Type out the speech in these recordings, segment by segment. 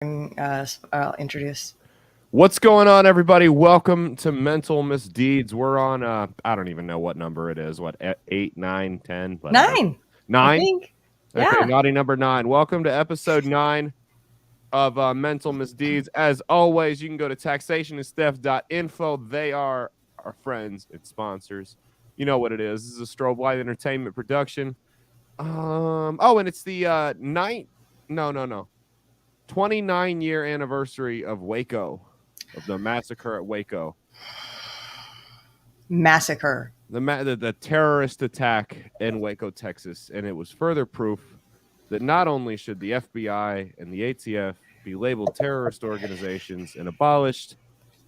I'll introduce. What's going on, everybody? Welcome to Mental Misdeeds. We're on, I don't even know what number it is. What, 8, 9, 10? But 9, I 9? think. Okay, Yeah. naughty number 9. Welcome to episode 9 of Mental Misdeeds. As always, you can go to taxationistheft.info. They are our friends and sponsors. You know what it is. This is a Strobe Light Entertainment production. And it's the 29-year anniversary of Waco, of the massacre at Waco. Massacre. The terrorist attack in Waco, Texas. And it was further proof that not only should the FBI and the ATF be labeled terrorist organizations and abolished,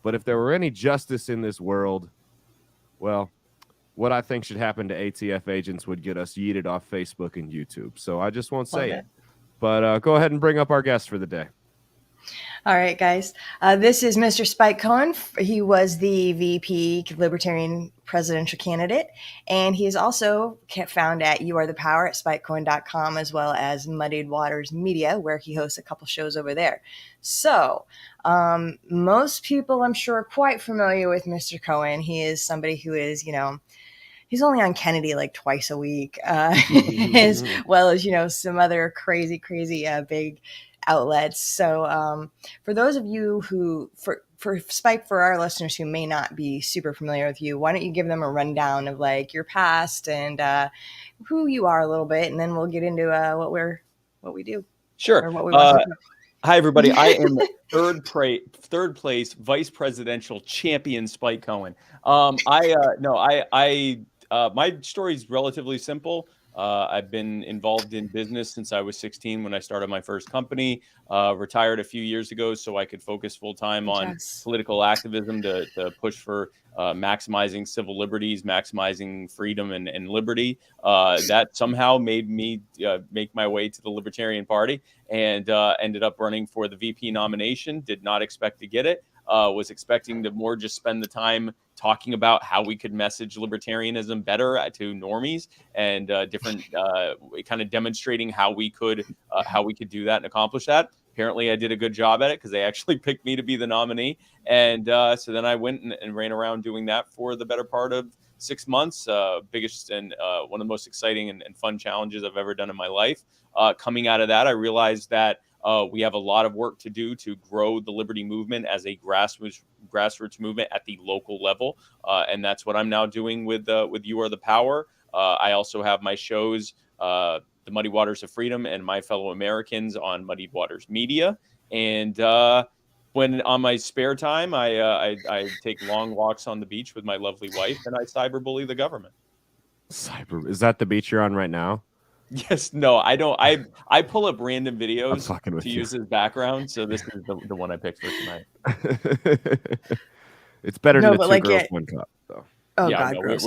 but if there were any justice in this world, well, what I think should happen to ATF agents would get us yeeted off Facebook and YouTube. So I just won't say it. But go ahead and bring up our guest for the day. All right, guys. This is Mr. Spike Cohen. He was the VP Libertarian presidential candidate, and he is also found at You Are the Power at spikecohen.com, as well as Muddied Waters Media, where he hosts a couple shows over there. So most people, I'm sure, are quite familiar with Mr. Cohen. He is somebody who is, he's only on Kennedy like twice a week, as well as, some other crazy big outlets. So for those of you who, for Spike, for our listeners who may not be super familiar with you, why don't you give them a rundown of like your past and who you are a little bit, and then we'll get into what we do. Sure. What we want to do. Hi, everybody. I am third place vice presidential champion Spike Cohen. My story is relatively simple. I've been involved in business since I was 16 when I started my first company, retired a few years ago so I could focus full time on political activism to push for maximizing civil liberties, maximizing freedom and liberty. That somehow made me make my way to the Libertarian Party and ended up running for the VP nomination. Did not expect to get it. Was expecting to more just spend the time talking about how we could message libertarianism better to normies and different kind of demonstrating how we could do that and accomplish that. Apparently, I did a good job at it because they actually picked me to be the nominee. And so then I went and ran around doing that for the better part of 6 months. Biggest and one of the most exciting and fun challenges I've ever done in my life. Coming out of that, I realized that we have a lot of work to do to grow the liberty movement as a grassroots movement at the local level. And that's what I'm now doing with You Are the Power. I also have my shows, The Muddy Waters of Freedom and My Fellow Americans on Muddied Waters Media. And when on my spare time, I take long walks on the beach with my lovely wife, and I cyberbully the government. Is that the beach you're on right now? Yes, no, I don't. I pull up random videos to use as background, so this is the one I picked for tonight. It's better than the Two Girls, One Cup, though. Oh, yeah, God, gross.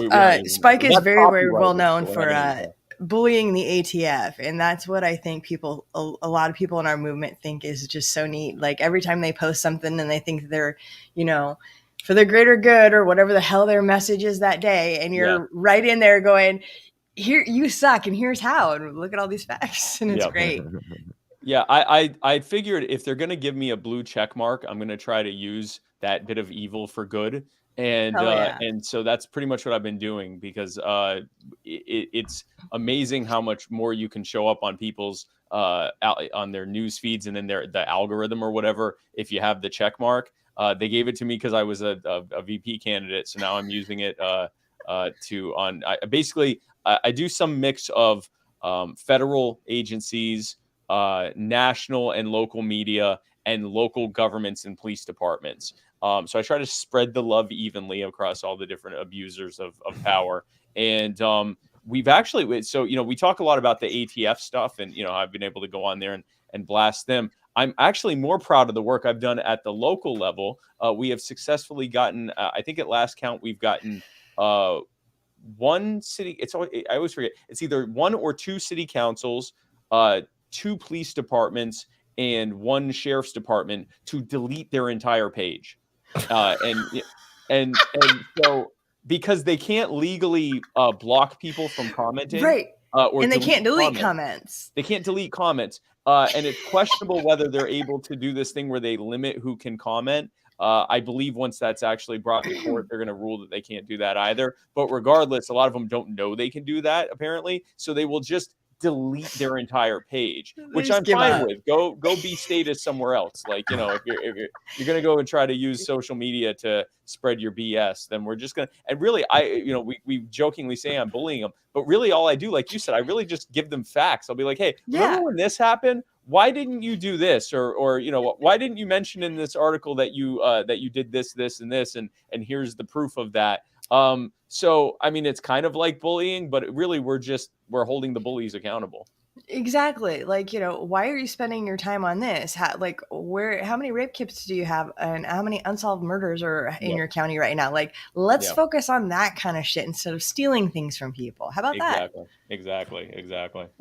Spike is very well known for bullying the ATF, and that's what I think a lot of people in our movement think is just so neat. Like every time they post something and they think they're, for the greater good or whatever the hell their message is that day, and you're right in there going, here, you suck, and here's how, and look at all these facts, and it's great. Yeah, I figured if they're gonna give me a blue check mark, I'm gonna try to use that bit of evil for good, and so that's pretty much what I've been doing because it's amazing how much more you can show up on people's on their news feeds and then the algorithm or whatever if you have the check mark. They gave it to me because I was a VP candidate, so now I'm using it I do some mix of federal agencies, national and local media, and local governments and police departments. So I try to spread the love evenly across all the different abusers of power. And we've actually, we talk a lot about the ATF stuff, and, I've been able to go on there and blast them. I'm actually more proud of the work I've done at the local level. We have successfully gotten, I think at last count, we've gotten one city. I always forget. It's either one or two city councils, 2 police departments, and 1 sheriff's department to delete their entire page, and so because they can't legally block people from commenting, right? And they can't delete comments. They can't delete comments. And it's questionable whether they're able to do this thing where they limit who can comment. I believe once that's actually brought to court, they're going to rule that they can't do that either. But regardless, a lot of them don't know they can do that, apparently. So they will just delete their entire page, which I'm fine with. Go be status somewhere else. Like, you know, if you're going to go and try to use social media to spread your BS, then we're just going to, and really, we jokingly say I'm bullying them, but really all I do, like you said, I really just give them facts. I'll be like, hey, remember when this happened? Why didn't you do this? Or you know, why didn't you mention in this article that you did this, and this, and here's the proof of that. So I mean, it's kind of like bullying, but really we're holding the bullies accountable. Exactly. Like, you know, why are you spending your time on this? How many rape kits do you have, and how many unsolved murders are in your county right now? Like, let's focus on that kind of shit instead of stealing things from people. How about that? Exactly.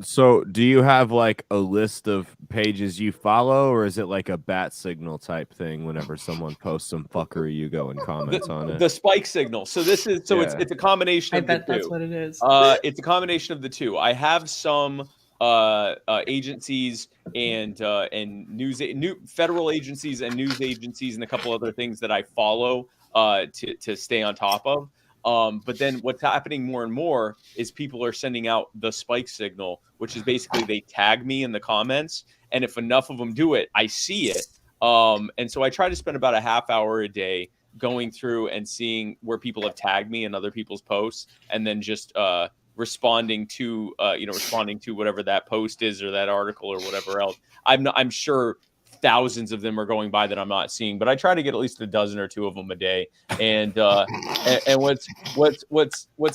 So do you have like a list of pages you follow, or is it like a bat signal type thing? Whenever someone posts some fuckery, you go and comment on it. The spike signal. So this is it's a combination of the two. I bet that's what it is. It's a combination of the two. I have some agencies and federal agencies and news agencies and a couple other things that I follow to stay on top of. But then what's happening more and more is people are sending out the spike signal, which is basically they tag me in the comments, and if enough of them do it, I see it. And so I try to spend about a half hour a day going through and seeing where people have tagged me in other people's posts, and then just responding to whatever that post is or that article or whatever else. I'm sure thousands of them are going by that I'm not seeing, but I try to get at least a dozen or two of them a day. And what's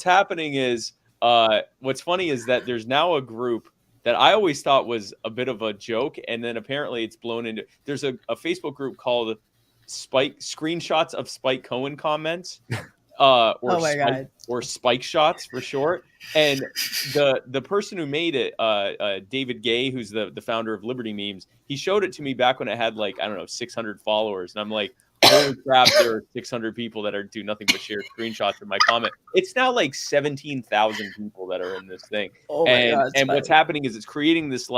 happening is what's funny is that there's now a group that I always thought was a bit of a joke, and then apparently it's blown into. There's a Facebook group called Screenshots of Spike Cohen comments. Or Spike Shots for short. And the person who made it, David Gay, who's the founder of Liberty Memes, he showed it to me back when it had 600 followers, and I'm like, holy crap, there are 600 people that do nothing but share screenshots of my comment. It's now like 17,000 people that are in this thing. And what's happening is it's creating this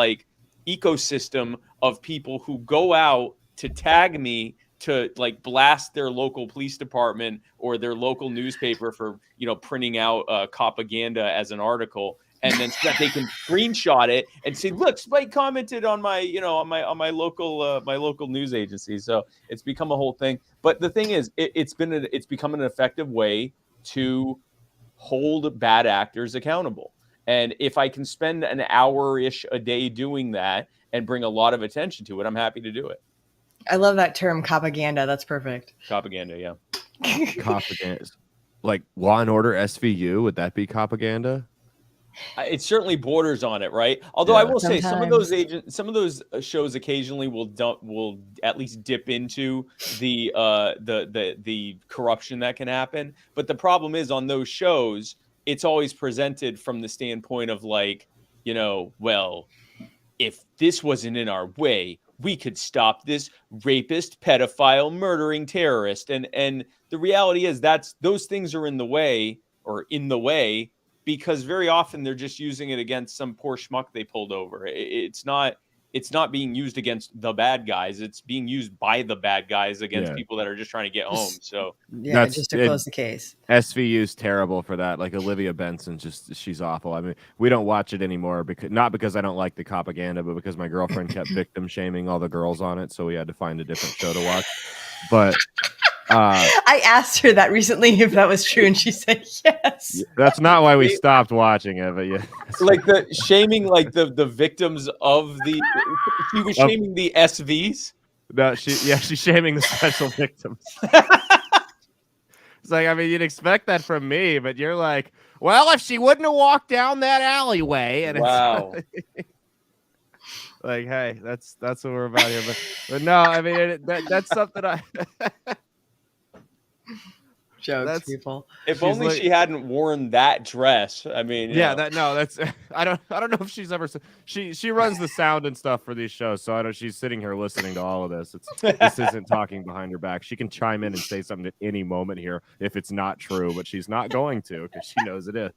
ecosystem of people who go out to tag me to blast their local police department or their local newspaper for, printing out propaganda as an article. And then so that they can screenshot it and say, look, Spike commented on my, on my local news agency. So it's become a whole thing. But the thing is, it's become an effective way to hold bad actors accountable. And if I can spend an hour-ish a day doing that and bring a lot of attention to it, I'm happy to do it. I love that term, propaganda. That's perfect. Propaganda, yeah. Propaganda. Like Law and Order SVU, would that be propaganda? It certainly borders on it, right? Although I will say some of those shows occasionally will at least dip into the corruption that can happen. But the problem is on those shows, it's always presented from the standpoint of well, if this wasn't in our way, we could stop this rapist, pedophile, murdering terrorist. And the reality is those things are in the way because very often they're just using it against some poor schmuck they pulled over. It's not being used against the bad guys. It's being used by the bad guys against people that are just trying to get home. So just to close the case. SVU's terrible for that. Like Olivia Benson, she's awful. I mean, we don't watch it anymore not because I don't like the propaganda, but because my girlfriend kept victim shaming all the girls on it, so we had to find a different show to watch. But I asked her that recently if that was true, and she said yes. That's not why we stopped watching it, but yeah. The shaming, the victims of the. She was shaming the SVs. No, she's shaming the special victims. It's like, I mean, you'd expect that from me, but you're like, well, if she wouldn't have walked down that alleyway, and wow. Like, hey, that's what we're about here. But no, I mean, that's something I. Jokes, people. If only she hadn't worn that dress. I mean, that's. I don't know if she's ever. She runs the sound and stuff for these shows, so she's sitting here listening to all of this. This isn't talking behind her back. She can chime in and say something at any moment here if it's not true, but she's not going to because she knows it is.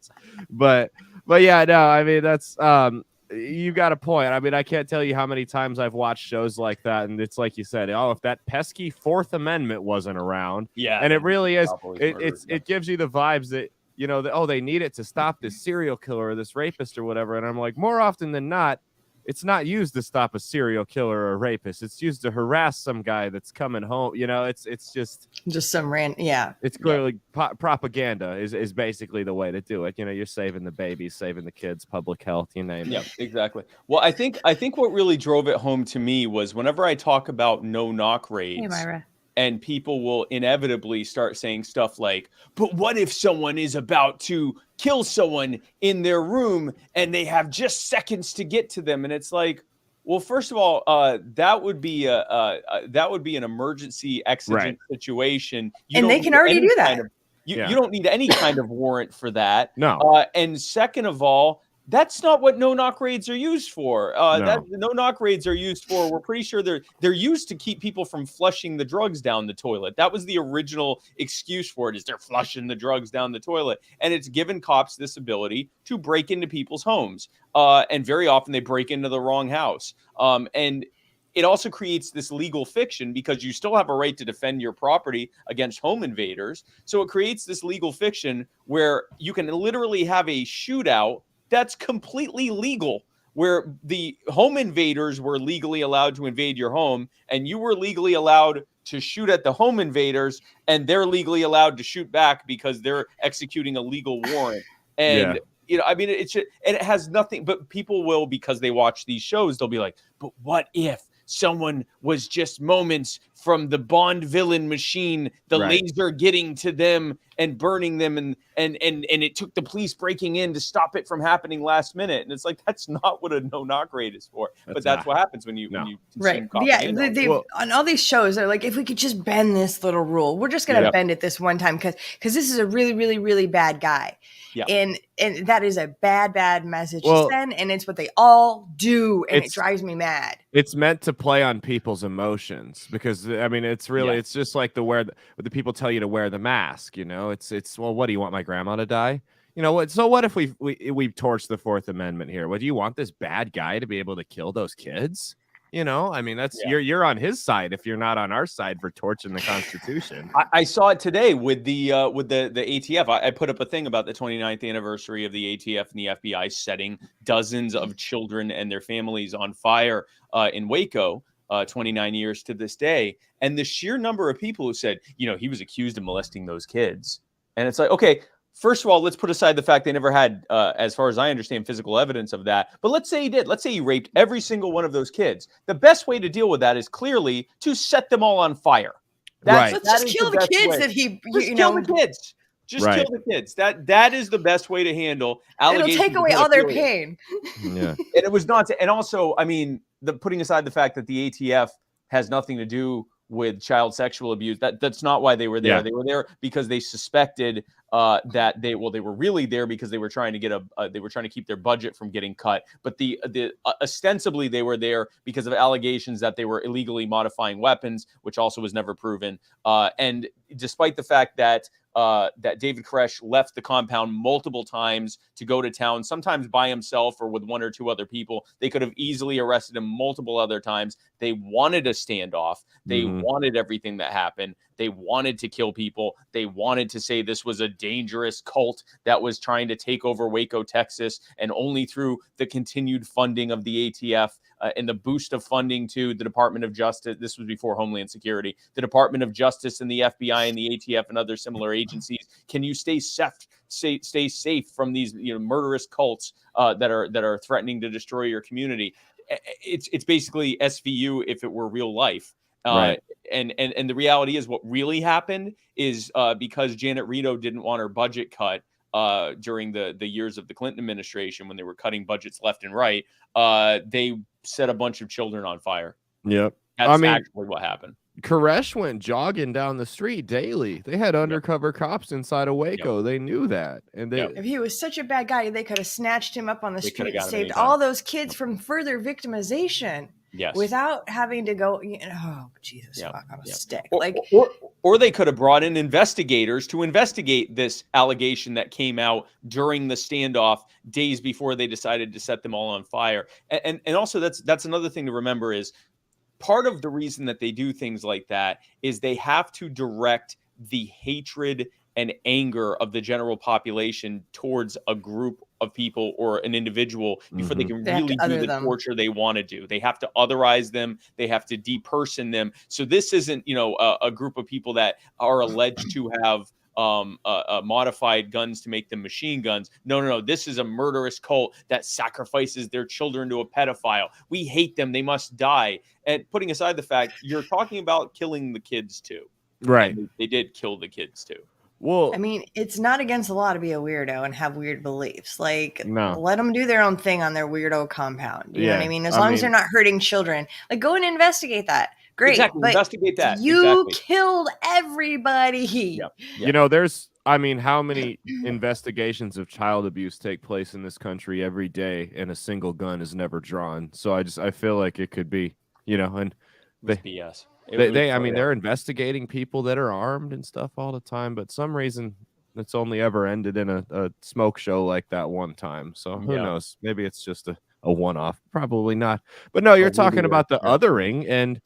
But yeah, no, I mean that's you got a point. I mean, I can't tell you how many times I've watched shows like that, and it's like you said, oh, if that pesky Fourth Amendment wasn't around, and it really is, it gives you the vibes that, you know, that, oh, they need it to stop this serial killer or this rapist or whatever. And I'm like, more often than not, it's not used to stop a serial killer or a rapist. It's used to harass some guy that's coming home. You know, it's just some random, It's clearly propaganda is basically the way to do it. You know, you're saving the babies, saving the kids, public health, you name it. Yeah, exactly. Well, I think what really drove it home to me was whenever I talk about no-knock raids. Hey, Myra. And people will inevitably start saying stuff like, but what if someone is about to kill someone in their room and they have just seconds to get to them? And it's like, well, first of all, that would be an emergency exigent situation. And they can already do that. You don't need any kind of warrant for that. No. And second of all, that's not what no-knock raids are used for. No-knock raids are used for, we're pretty sure they're used to keep people from flushing the drugs down the toilet. That was the original excuse for it, is they're flushing the drugs down the toilet. And it's given cops this ability to break into people's homes. And very often they break into the wrong house. And it also creates this legal fiction because you still have a right to defend your property against home invaders. So it creates this legal fiction where you can literally have a shootout that's completely legal, where the home invaders were legally allowed to invade your home and you were legally allowed to shoot at the home invaders, and they're legally allowed to shoot back because they're executing a legal warrant. And you know, I mean, and it has nothing, but people will, because they watch these shows, they'll be like, but what if someone was just moments from the Bond villain machine, the laser getting to them and burning them, and it took the police breaking in to stop it from happening last minute. And it's like, that's not what a no-knock raid is for. But that's what happens when you consume propaganda. On all these shows, they're like, if we could just bend this little rule, we're just going to bend it this one time because this is a really, really, really bad guy. Yeah. And that is a bad message to send, and it's what they all do, and it drives me mad. It's meant to play on people's emotions because, I mean, it's really it's just like the people tell you to wear the mask, you know. It's well, what do you want, my grandma to die? You know what? So what if we've torched the Fourth Amendment here? What, do you want this bad guy to be able to kill those kids? You know, I mean, that's you're on his side if you're not on our side for torching the Constitution. I saw it today with the ATF. I put up a thing about the 29th anniversary of the ATF and the FBI setting dozens of children and their families on fire in Waco, 29 years to this day. And the sheer number of people who said, you know, he was accused of molesting those kids. And it's like, okay, first of all, let's put aside the fact they never had, as far as I understand, physical evidence of that. But let's say he did. Let's say he raped every single one of those kids. The best way to deal with that is clearly to set them all on fire. Let's just kill the kids that he, kill the kids. Just kill the kids. That is the best way to handle allegations. It'll take away all their pain. Yeah. And it was not. And also, I mean, putting aside the fact that the ATF has nothing to do with child sexual abuse, that's not why they were there. They were there because they suspected that they were really there because they were trying to get they were trying to keep their budget from getting cut. But the ostensibly they were there because of allegations that they were illegally modifying weapons, which also was never proven. And despite the fact that David Koresh left the compound multiple times to go to town, sometimes by himself or with one or two other people, they could have easily arrested him multiple other times. They wanted a standoff. They wanted everything that happened. They wanted to kill people. They wanted to say this was a dangerous cult that was trying to take over Waco, Texas, and only through the continued funding of the ATF and the boost of funding to the Department of Justice. This was before Homeland Security. The Department of Justice and the FBI and the ATF and other similar agencies. Can you stay safe from these murderous cults that are threatening to destroy your community? It's basically SVU if it were real life. And the reality is what really happened is because Janet Rito didn't want her budget cut during the years of the Clinton administration when they were cutting budgets left and right, they set a bunch of children on fire. Yep. That's actually what happened. Koresh went jogging down the street daily. They had undercover cops inside of Waco. They knew that. And if he was such a bad guy, they could have snatched him up on the street and saved all those kids from further victimization. Yes. Without having to go, oh, Jesus, fuck, I'm a stick. Or they could have brought in investigators to investigate this allegation that came out during the standoff days before they decided to set them all on fire. And also that's another thing to remember is part of the reason that they do things like that is they have to direct the hatred and anger of the general population towards a group of people or an individual before they can really do the torture they want to do. They have to otherize them. They have to deperson them. So this isn't, a group of people that are alleged to have modified guns to make them machine guns. No. This is a murderous cult that sacrifices their children to a pedophile. We hate them. They must die. And putting aside the fact, you're talking about killing the kids too. Right. And they did kill the kids too. Well, I mean, it's not against the law to be a weirdo and have weird beliefs. Like, no. Let them do their own thing on their weirdo compound. You know what I mean? As long as they're not hurting children, like go and investigate that. Great. Exactly. But investigate that. You killed everybody. Yep. There's, how many investigations of child abuse take place in this country every day and a single gun is never drawn. So I feel like it could be, and BS. They're investigating people that are armed and stuff all the time, but some reason it's only ever ended in a smoke show like that one time. So who knows? Maybe it's just a one-off. Probably not. But no, you're talking about the othering, and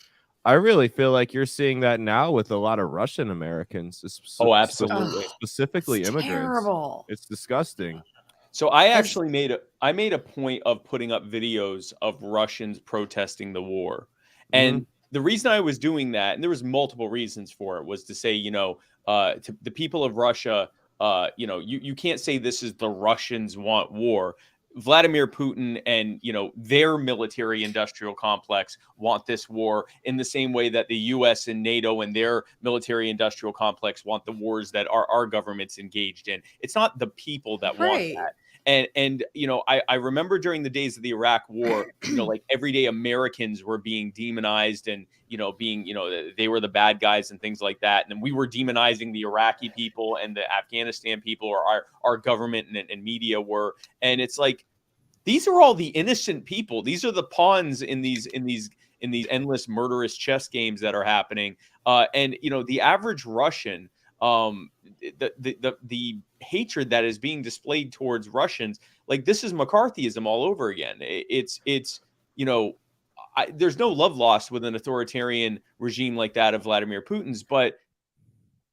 I really feel like you're seeing that now with a lot of Russian Americans. Absolutely. Specifically immigrants. Terrible. It's disgusting. So I actually made a point of putting up videos of Russians protesting the war. And the reason I was doing that, and there was multiple reasons for it, was to say, to the people of Russia, you can't say this is the Russians want war. Vladimir Putin and, their military industrial complex want this war in the same way that the U.S. and NATO and their military industrial complex want the wars that our government's engaged in. It's not the people that want that. And I remember during the days of the Iraq War, like everyday Americans were being demonized and, they were the bad guys and things like that. And then we were demonizing the Iraqi people and the Afghanistan people, or our government and media were. And it's like, these are all the innocent people. These are the pawns in these endless murderous chess games that are happening. And the average Russian, the hatred that is being displayed towards Russians, like this is McCarthyism all over again. It's there's no love lost with an authoritarian regime like that of Vladimir Putin's, but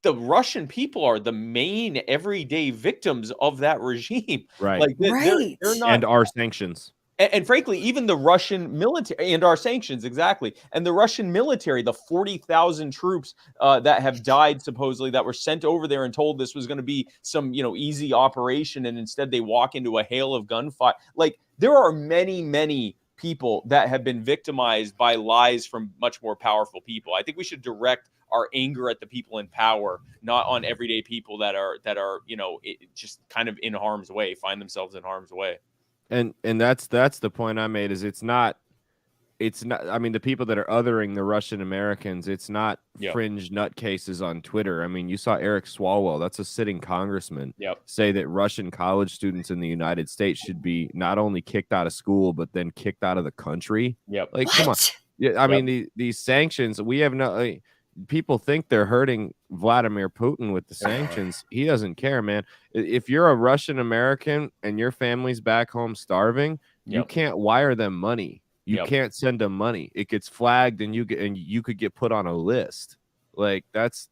the Russian people are the main everyday victims of that regime. Right. Like they're not, and our sanctions. And frankly, even the Russian military and our sanctions, exactly. And the Russian military, the 40,000 troops that have died, supposedly, that were sent over there and told this was going to be some, easy operation. And instead they walk into a hail of gunfire. Like there are many, many people that have been victimized by lies from much more powerful people. I think we should direct our anger at the people in power, not on everyday people that are, just kind of in harm's way, find themselves in harm's way. And that's the point I made, is it's not the people that are othering the Russian Americans, it's not fringe nutcases on Twitter. I mean, you saw Eric Swalwell, that's a sitting congressman, say that Russian college students in the United States should be not only kicked out of school, but then kicked out of the country. Like, come on. Yeah, I mean, these sanctions, we have no... people think they're hurting Vladimir Putin with the sanctions. He doesn't care, man. If you're a Russian American and your family's back home starving, you can't wire them money. You can't send them money. It gets flagged, and you could get put on a list. Like that's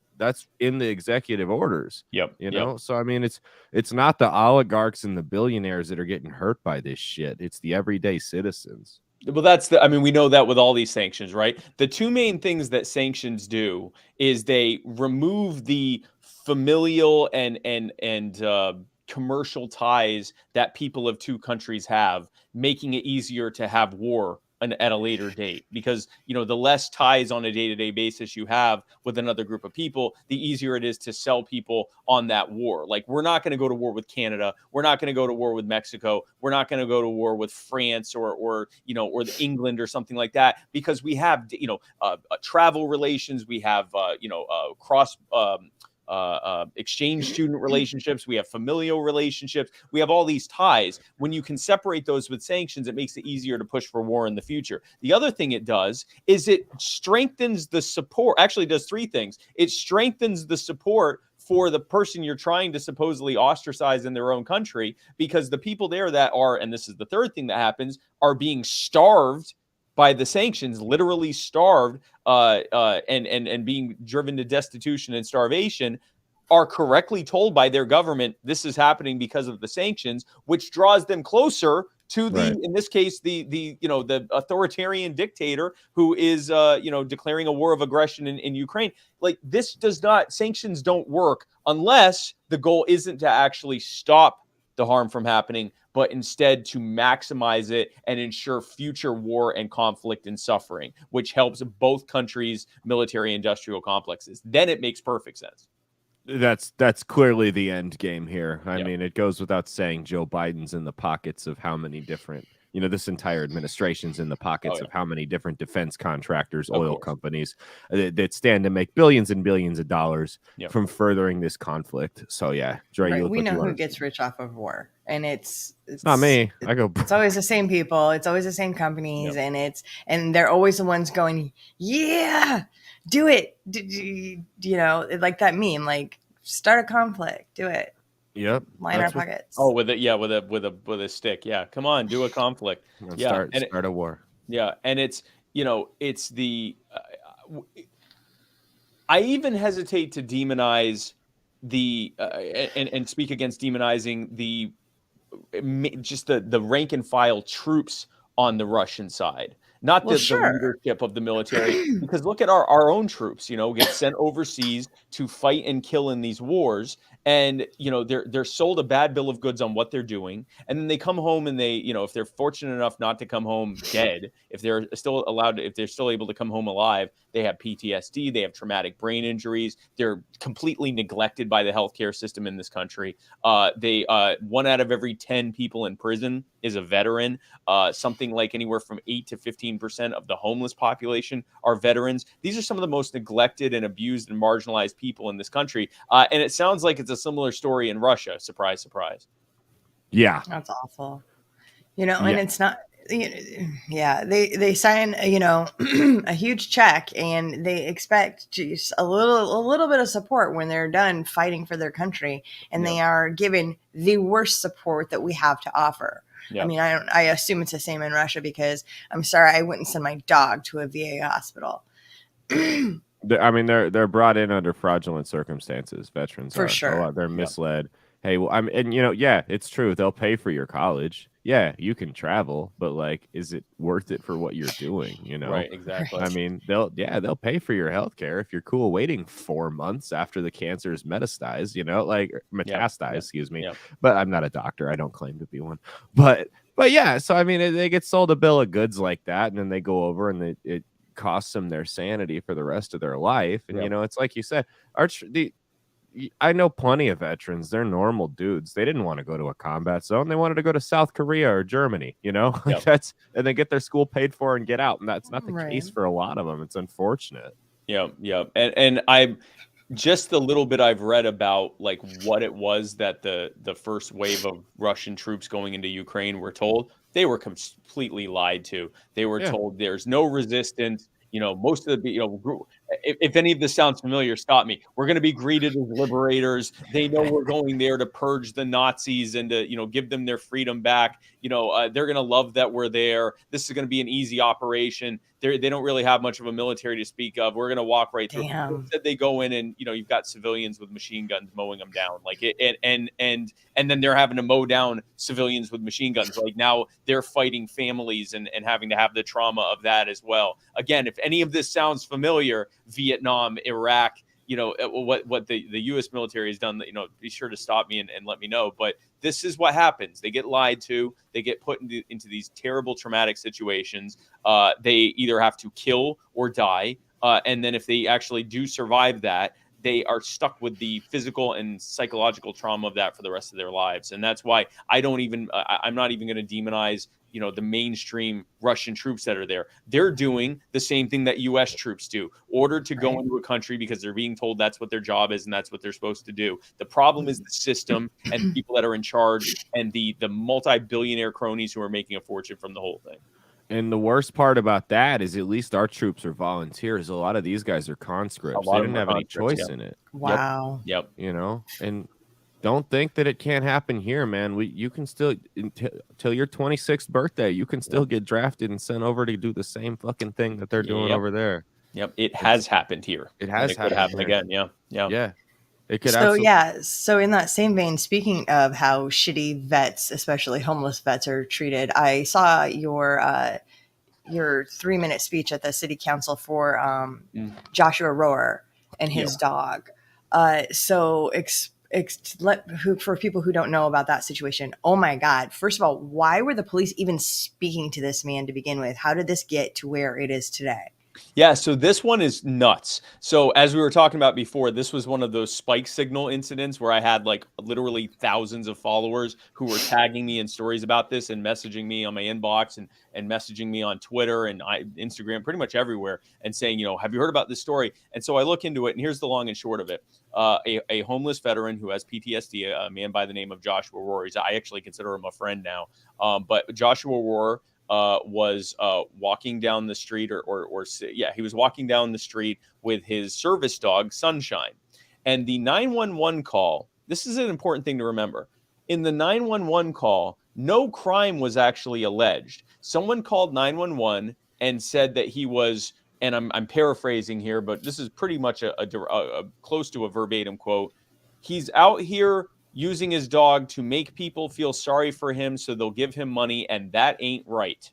in the executive orders. So I mean, it's not the oligarchs and the billionaires that are getting hurt by this shit. It's the everyday citizens. Well, we know that with all these sanctions, right? The two main things that sanctions do is they remove the familial and commercial ties that people of two countries have, making it easier to have war at a later date, because the less ties on a day-to-day basis you have with another group of people, the easier it is to sell people on that war. Like, we're not going to go to war with Canada, we're not going to go to war with Mexico, we're not going to go to war with France or England or something like that, because we have travel relations, we have cross exchange student relationships. We have familial relationships. We have all these ties. When you can separate those with sanctions, it makes it easier to push for war in the future. The other thing it does is it strengthens the support. Actually, it does three things. It strengthens the support for the person you're trying to supposedly ostracize in their own country, because the people there that are, and this is the third thing that happens, are being starved by the sanctions, literally starved, and being driven to destitution and starvation, are correctly told by their government this is happening because of the sanctions, which draws them closer to the, right, in this case, the the authoritarian dictator who is declaring a war of aggression in Ukraine. Like, this does not, sanctions don't work unless the goal isn't to actually stop the harm from happening, but instead to maximize it and ensure future war and conflict and suffering, which helps both countries' military industrial complexes. Then it makes perfect sense. That's clearly the end game here. I mean, it goes without saying Joe Biden's in the pockets of how many different, this entire administration's in the pockets of how many different defense contractors, oil companies that stand to make billions and billions of dollars from furthering this conflict. So yeah, Dre, we know who gets rich off of war, and it's not me. It's always the same people. It's always the same companies, and they're always the ones going, yeah, do it. Like that meme, like, start a conflict, do it. Yep. Line our pockets. Oh, with a stick. Yeah. Come on, do a conflict. Start a war. Yeah. And it's, it's the, I even hesitate to demonize the, and speak against demonizing just the rank and file troops on the Russian side. Not the leadership of the military, because look at our own troops, get sent overseas to fight and kill in these wars. And, they're sold a bad bill of goods on what they're doing. And then they come home and they, if they're fortunate enough not to come home dead, if they're still able to come home alive, they have PTSD, they have traumatic brain injuries. They're completely neglected by the healthcare system in this country. 1 out of every 10 people in prison is a veteran. Something like anywhere from 8 to 15% of the homeless population are veterans. These are some of the most neglected and abused and marginalized people in this country. And it sounds like it's a similar story in Russia. Surprise, surprise. Yeah. That's awful. And it's not, they sign, a huge check, and they expect just a little bit of support when they're done fighting for their country, and they are given the worst support that we have to offer. I mean, I assume it's the same in Russia, because I'm sorry, I wouldn't send my dog to a VA hospital. I mean, they're brought in under fraudulent circumstances. Veterans for sure. They're misled. Hey, well, it's true. They'll pay for your college. Yeah, you can travel, but like, is it worth it for what you're doing? Right, exactly. I mean, they'll pay for your health care if you're cool waiting 4 months after the cancer is metastasized, excuse me. Yep. But I'm not a doctor. I don't claim to be one. But yeah, so I mean, they get sold a bill of goods like that, and then they go over and it costs them their sanity for the rest of their life. And it's like you said, I know plenty of veterans. They're normal dudes. They didn't want to go to a combat zone. They wanted to go to South Korea or Germany, and then get their school paid for and get out. And that's not the case for a lot of them. It's unfortunate. Yeah. And I'm just the little bit I've read about, like, what it was that the first wave of Russian troops going into Ukraine were told. They were completely lied to. They were told there's no resistance. Most of the, if any of this sounds familiar, stop me. We're going to be greeted as liberators. They know we're going there to purge the Nazis and to, give them their freedom back. They're going to love that we're there. This is going to be an easy operation. They don't really have much of a military to speak of. We're going to walk right through. Instead, they go in and, you've got civilians with machine guns mowing them down. Like it, and then they're having to mow down civilians with machine guns. Like, now they're fighting families and having to have the trauma of that as well. Again, if any of this sounds familiar, Vietnam, Iraq, what the U.S. military has done, be sure to stop me and let me know. But this is what happens. They get lied to. They get put into these terrible, traumatic situations. They either have to kill or die. And then if they actually do survive that, they are stuck with the physical and psychological trauma of that for the rest of their lives. And that's why I'm not even going to demonize the mainstream Russian troops that are there. They're doing the same thing that U.S. troops do, ordered to go into a country because they're being told that's what their job is and that's what they're supposed to do. The problem is the system and the people that are in charge and the multi-billionaire cronies who are making a fortune from the whole thing. And the worst part about that is at least our troops are volunteers. A lot of these guys are conscripts. They didn't have any choice in it. Wow. Yep. And don't think that it can't happen here, man. You can still, till your 26th birthday, you can still get drafted and sent over to do the same fucking thing that they're doing over there. Yep. It has happened here. It has happened. Could happen again. Yeah. It could So in that same vein, speaking of how shitty vets, especially homeless vets, are treated, I saw your 3-minute speech at the city council for Joshua Rohrer and his dog. For people who don't know about that situation, oh my God, first of all, why were the police even speaking to this man to begin with? How did this get to where it is today? Yeah, so this one is nuts. So as we were talking about before, this was one of those spike signal incidents where I had like literally thousands of followers who were tagging me in stories about this and messaging me on my inbox and messaging me on Twitter and Instagram, pretty much everywhere, and saying, have you heard about this story? And so I look into it, and here's the long and short of it. A homeless veteran who has PTSD, a man by the name of Joshua Rohrer. I actually consider him a friend now. But Joshua Rohrer was walking down the street he was walking down the street with his service dog, Sunshine. And the 911 call, this is an important thing to remember. In the 911 call, no crime was actually alleged. Someone called 911 and said that he was, and I'm paraphrasing here, but this is pretty much a close to a verbatim quote. He's out here using his dog to make people feel sorry for him so they'll give him money, and that ain't right.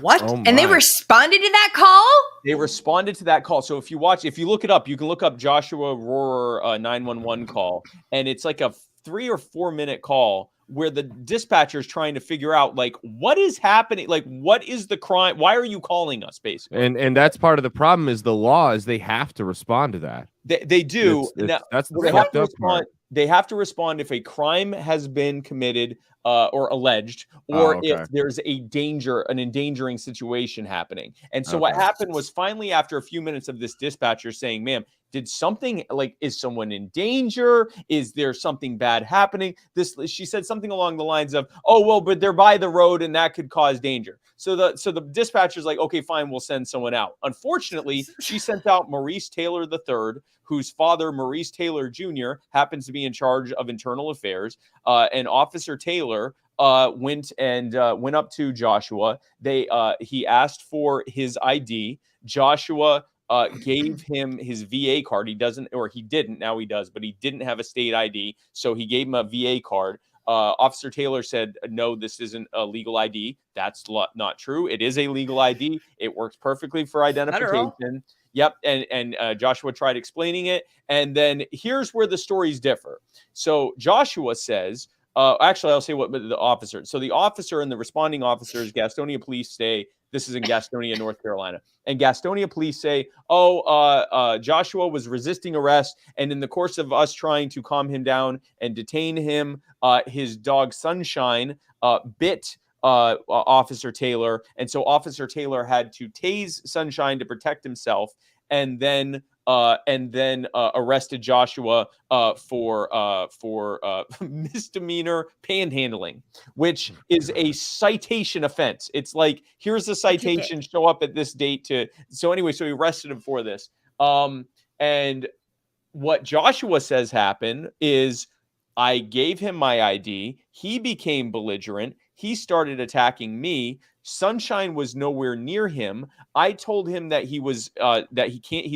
What? And they responded to that call? They responded to that call. So if you look it up, you can look up Joshua Rohrer 911 call, and it's like a 3 or 4 minute call where the dispatcher is trying to figure out, like, what is happening? Like, what is the crime? Why are you calling us, basically? And that's part of the problem is the law is they have to respond to that. They do. That's the fucked up part. They have to respond if a crime has been committed or alleged, or if there's an endangering situation happening. And so what happened was finally, after a few minutes of this dispatcher saying, ma'am, did something, like, is someone in danger? Is there something bad happening? She said something along the lines of, oh, well, but they're by the road and that could cause danger. So the dispatcher's like, okay, fine, we'll send someone out. Unfortunately, she sent out Maurice Taylor III, whose father, Maurice Taylor Jr., happens to be in charge of internal affairs. And Officer Taylor went up to Joshua. He asked for his ID. Joshua gave him his VA card. He didn't. Now he does, but he didn't have a state ID. So he gave him a VA card. Officer Taylor said, no, this isn't a legal ID. That's not true. It is a legal ID. It works perfectly for identification. Yep. And Joshua tried explaining it. And then here's where the stories differ. So Joshua says, actually, I'll say what the officer. So the officer and the responding officers, Gastonia Police say, this is in Gastonia, North Carolina. And Gastonia Police say, Joshua was resisting arrest. And in the course of us trying to calm him down and detain him, his dog Sunshine bit Officer Taylor. And so Officer Taylor had to tase Sunshine to protect himself, and then arrested Joshua for misdemeanor panhandling, which is a citation offense. It's like, here's the citation, show up at this date so he arrested him for this. And what Joshua says happened is, I gave him my ID. He became belligerent. He started attacking me. Sunshine was nowhere near him. I told him that he's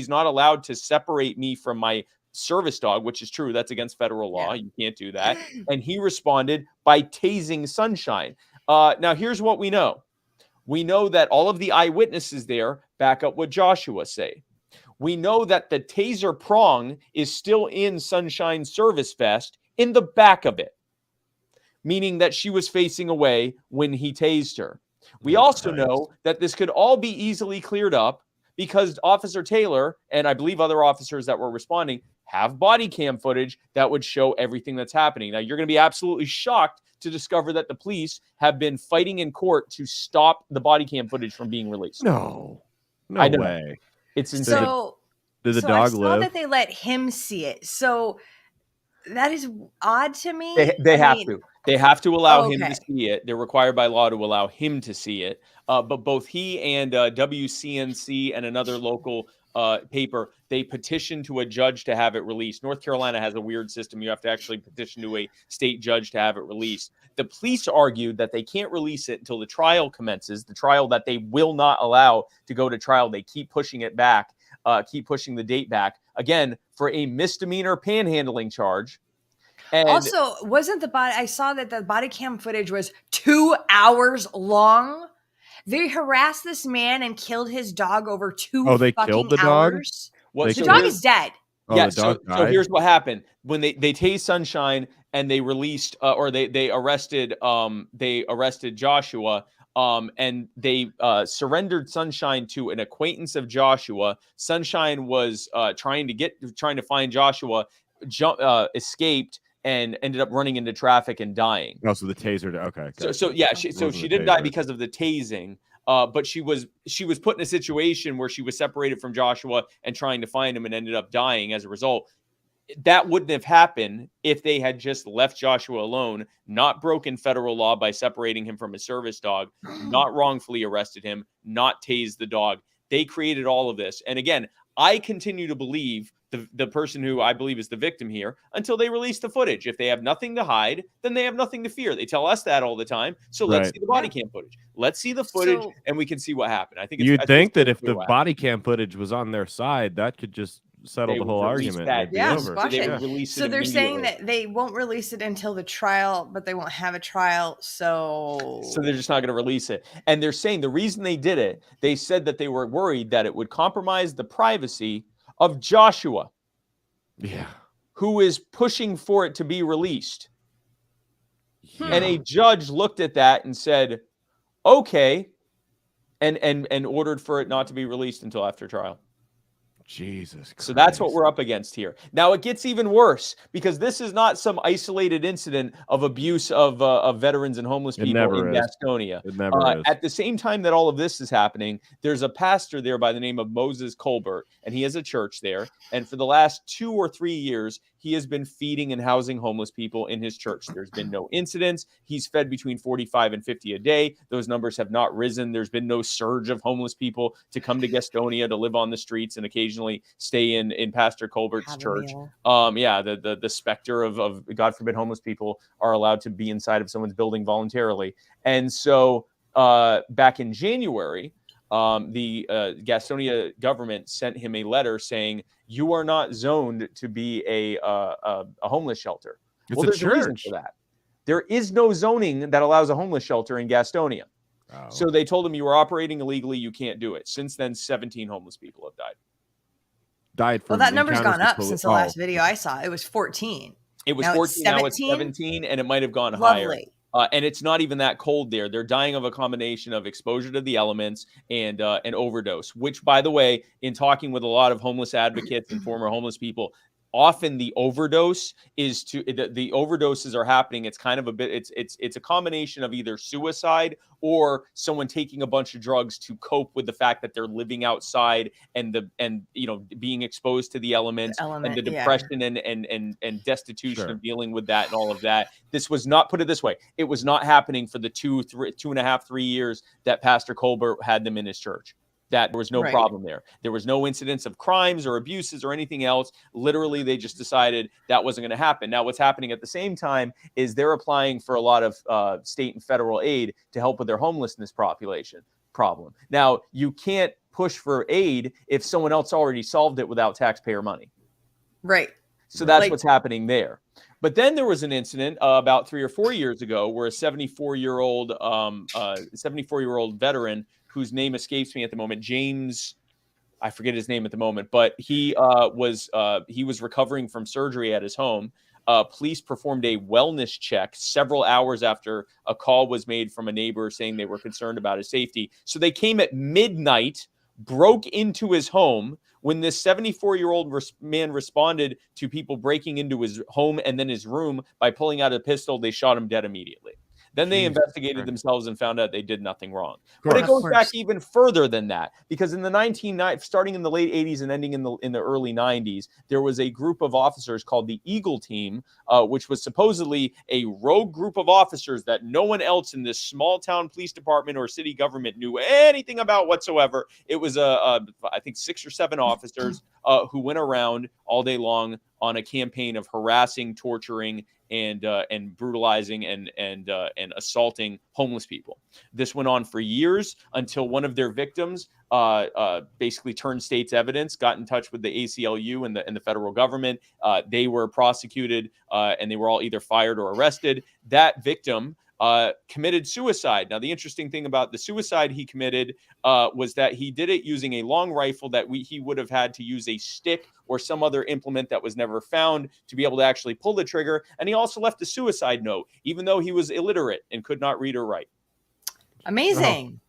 not allowed to separate me from my service dog, which is true. That's against federal law. Yeah. You can't do that. And he responded by tasing Sunshine. Now, here's what we know. We know that all of the eyewitnesses there back up what Joshua say. We know that the taser prong is still in Sunshine's service vest in the back of it, meaning that she was facing away when he tased her. We also know that this could all be easily cleared up because Officer Taylor, and I believe other officers that were responding, have body cam footage that would show everything that's happening. Now, you're going to be absolutely shocked to discover that the police have been fighting in court to stop the body cam footage from being released. No I know. way. It's insane. So, Did the so dog I saw live? that they let him see it. So that is odd to me. They have to. They have to allow him to okay. see it. They're required by law to allow him to see it. But both he and WCNC and another local paper, they petitioned to a judge to have it released. North Carolina has a weird system. You have to actually petition to a state judge to have it released. The police argued that they can't release it until the trial commences, the trial that they will not allow to go to trial. They keep pushing it back, keep pushing the date back, again, for a misdemeanor panhandling charge. And also, wasn't the body? I saw that the body cam footage was 2 hours long. They harassed this man and killed his dog over 2 Oh, they killed the dog? hours. Well, the dog is dead. Oh, yeah. the dog So died? here's what happened when they tased Sunshine and they released or they arrested Joshua. And they surrendered Sunshine to an acquaintance of Joshua. Sunshine was trying to find Joshua, escaped and ended up running into traffic and dying. Oh, so the taser. Okay. She didn't die because of the tasing. But she was put in a situation where she was separated from Joshua and trying to find him and ended up dying as a result. That wouldn't have happened if they had just left Joshua alone, not broken federal law by separating him from his service dog, not wrongfully arrested him, not tased the dog. They created all of this. And again, I continue to believe the person who I believe is the victim here until they release the footage. If they have nothing to hide, then they have nothing to fear. They tell us that all the time. So let's see the body cam footage. Let's see the footage and we can see what happened. I think you'd think that if the body cam footage was on their side, that could just settle the whole argument. So they're saying that they won't release it until the trial, but they won't have a trial. So they're just not going to release it. And they're saying the reason they did it, they said that they were worried that it would compromise the privacy of Joshua, who is pushing for it to be released. And a judge looked at that and said, okay, and ordered for it not to be released until after trial. Jesus Christ. So that's what we're up against here. Now it gets even worse because this is not some isolated incident of abuse of veterans and homeless people in Gastonia. It never is. At the same time that all of this is happening, there's a pastor there by the name of Moses Colbert, and he has a church there. And for the last 2 or 3 years, he has been feeding and housing homeless people in his church. There's been no incidents. He's fed between 45 and 50 a day. Those numbers have not risen. There's been no surge of homeless people to come to Gastonia to live on the streets and occasionally stay in Pastor Colbert's church. The specter of God forbid homeless people are allowed to be inside of someone's building voluntarily. And so back in January, the Gastonia government sent him a letter saying, you are not zoned to be a homeless shelter. Well, there's a reason for that. There is no zoning that allows a homeless shelter in Gastonia. Oh. So they told him you were operating illegally. You can't do it. Since then, 17 homeless people have died. Well, that number's gone up since the last video I saw. It was 14. It was 14. Now it's 17, and it might have gone higher. And it's not even that cold there. They're dying of a combination of exposure to the elements and an overdose, which, by the way, in talking with a lot of homeless advocates and former homeless people, often the overdose is the overdoses are happening. It's kind of a bit, it's a combination of either suicide or someone taking a bunch of drugs to cope with the fact that they're living outside and being exposed to the elements and the depression and destitution of dealing with that and all of that. This was not, put it this way, it was not happening for the 2.5-3 years that Pastor Colbert had them in his church. That there was no problem there. There was no incidents of crimes or abuses or anything else. Literally, they just decided that wasn't going to happen. Now, what's happening at the same time is they're applying for a lot of state and federal aid to help with their homelessness problem. Now, you can't push for aid if someone else already solved it without taxpayer money. Right. So that's what's happening there. But then there was an incident about 3 or 4 years ago where a 74-year-old veteran whose name escapes me at the moment, James, I forget his name at the moment, but he was recovering from surgery at his home. Police performed a wellness check several hours after a call was made from a neighbor saying they were concerned about his safety. So they came at midnight, broke into his home When this 74-year-old man responded to people breaking into his home and then his room by pulling out a pistol, they shot him dead immediately. Then they investigated themselves and found out they did nothing wrong. But it goes back even further than that, because in the 1990s, starting in the late 80s and ending in the early 90s, there was a group of officers called the Eagle Team, which was supposedly a rogue group of officers that no one else in this small town police department or city government knew anything about whatsoever. It was I think 6 or 7 officers who went around all day long on a campaign of harassing, torturing, and brutalizing and assaulting homeless people. This went on for years until one of their victims basically turned state's evidence, got in touch with the ACLU and the federal government. They were prosecuted and they were all either fired or arrested. That victim committed suicide. Now, the interesting thing about the suicide he committed was that he did it using a long rifle that he would have had to use a stick or some other implement that was never found to be able to actually pull the trigger. And he also left a suicide note, even though he was illiterate and could not read or write. Amazing.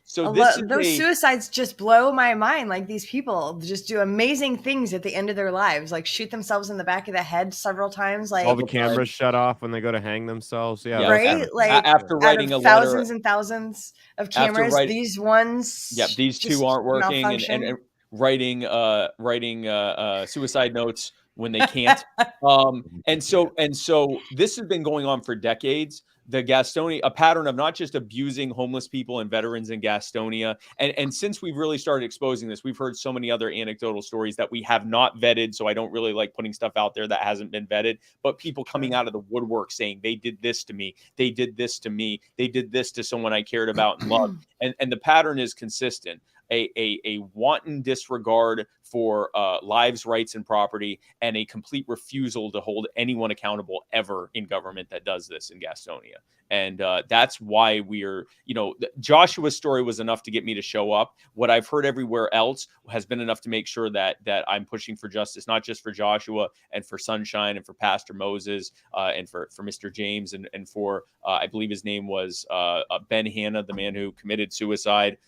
So those suicides just blow my mind. Like, these people just do amazing things at the end of their lives, like shoot themselves in the back of the head several times. Like, all the cameras shut off when they go to hang themselves. Yeah, right. Like, after writing out of a letter, thousands and thousands of cameras, these ones, these two aren't working, and writing suicide notes when they can't. And so this has been going on for decades. The Gastonia, a pattern of not just abusing homeless people and veterans in Gastonia. And since we've really started exposing this, we've heard so many other anecdotal stories that we have not vetted. So I don't really like putting stuff out there that hasn't been vetted, but people coming out of the woodwork saying they did this to me. They did this to me. They did this to someone I cared about and loved. And the pattern is consistent. A wanton disregard for lives, rights, and property, and a complete refusal to hold anyone accountable ever in government that does this in Gastonia. And that's why Joshua's story was enough to get me to show up. What I've heard everywhere else has been enough to make sure that I'm pushing for justice, not just for Joshua and for Sunshine and for Pastor Moses and for Mr. James and for, I believe his name was Ben Hanna, the man who committed suicide.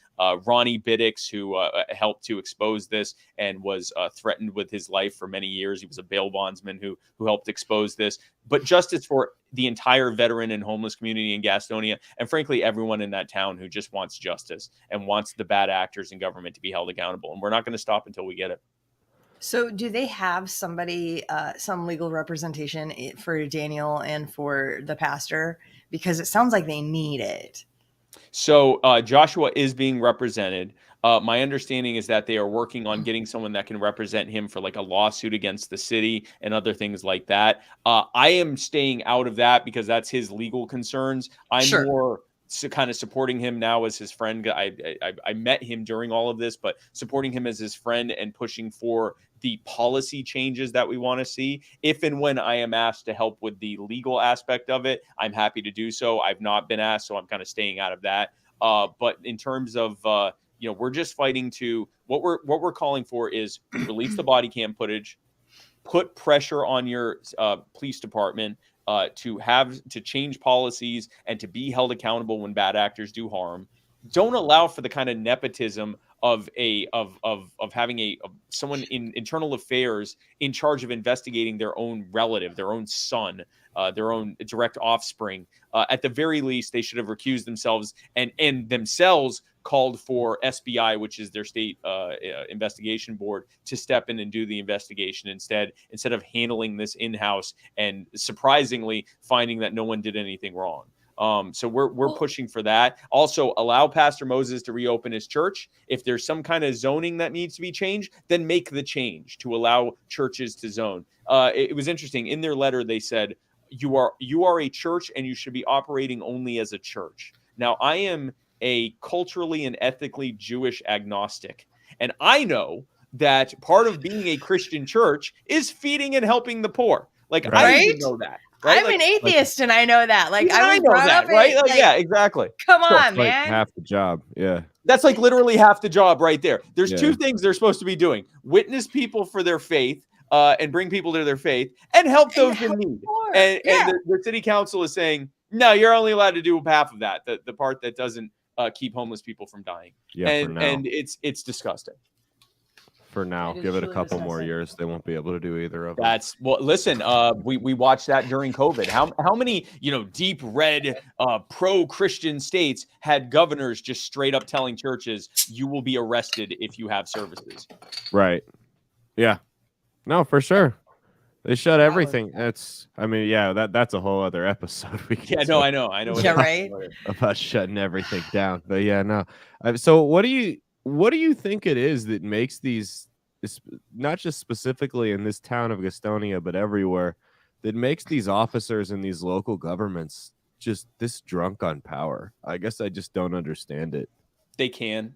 Ronnie Biddix, who helped to expose this and was threatened with his life for many years. He was a bail bondsman who helped expose this. But justice for the entire veteran and homeless community in Gastonia, and frankly, everyone in that town who just wants justice and wants the bad actors in government to be held accountable. And we're not going to stop until we get it. So do they have somebody, some legal representation for Daniel and for the pastor? Because it sounds like they need it. So Joshua is being represented. My understanding is that they are working on getting someone that can represent him for like a lawsuit against the city and other things like that. I am staying out of that because that's his legal concerns. I'm more kind of supporting him now as his friend. I met him during all of this, but supporting him as his friend and pushing for the policy changes that we want to see. If and when I am asked to help with the legal aspect of it, I'm happy to do so. I've not been asked, so I'm kind of staying out of that. But in terms of, we're just fighting to what we're calling for is release the body cam footage, put pressure on your police department to change policies and to be held accountable when bad actors do harm. Don't allow for the kind of nepotism of having someone in internal affairs in charge of investigating their own relative, their own son, their own direct offspring. At the very least, they should have recused themselves and themselves called for SBI, which is their state investigation board, to step in and do the investigation instead of handling this in-house and surprisingly finding that no one did anything wrong. So we're pushing for that. Also, allow Pastor Moses to reopen his church. If there's some kind of zoning that needs to be changed, then make the change to allow churches to zone. It was interesting. In their letter, they said, you are a church and you should be operating only as a church. Now, I am a culturally and ethically Jewish agnostic. And I know that part of being a Christian church is feeding and helping the poor. Like, I even know that. Right? I'm an atheist and I know that. Like, I was know brought that, up right? Yeah, exactly. Come on, like man. half the job. Yeah. That's like literally half the job right there. There's two things they're supposed to be doing: witness people for their faith, and bring people to their faith, and help those in need. And the city council is saying, no, you're only allowed to do half of that. The part that doesn't keep homeless people from dying. Yeah, and it's disgusting. for now. Give it a couple more years. They won't be able to do either of them. That's listen, we watched that during COVID. How many, deep red pro-Christian states had governors just straight up telling churches, you will be arrested if you have services? Right. Yeah. No, for sure. They shut everything. That's a whole other episode. I know. Yeah, right. About shutting everything down. But yeah, no. So what do you think it is that makes these, not just specifically in this town of Gastonia, but everywhere, that makes these officers in these local governments just this drunk on power? I guess I just don't understand it. They can.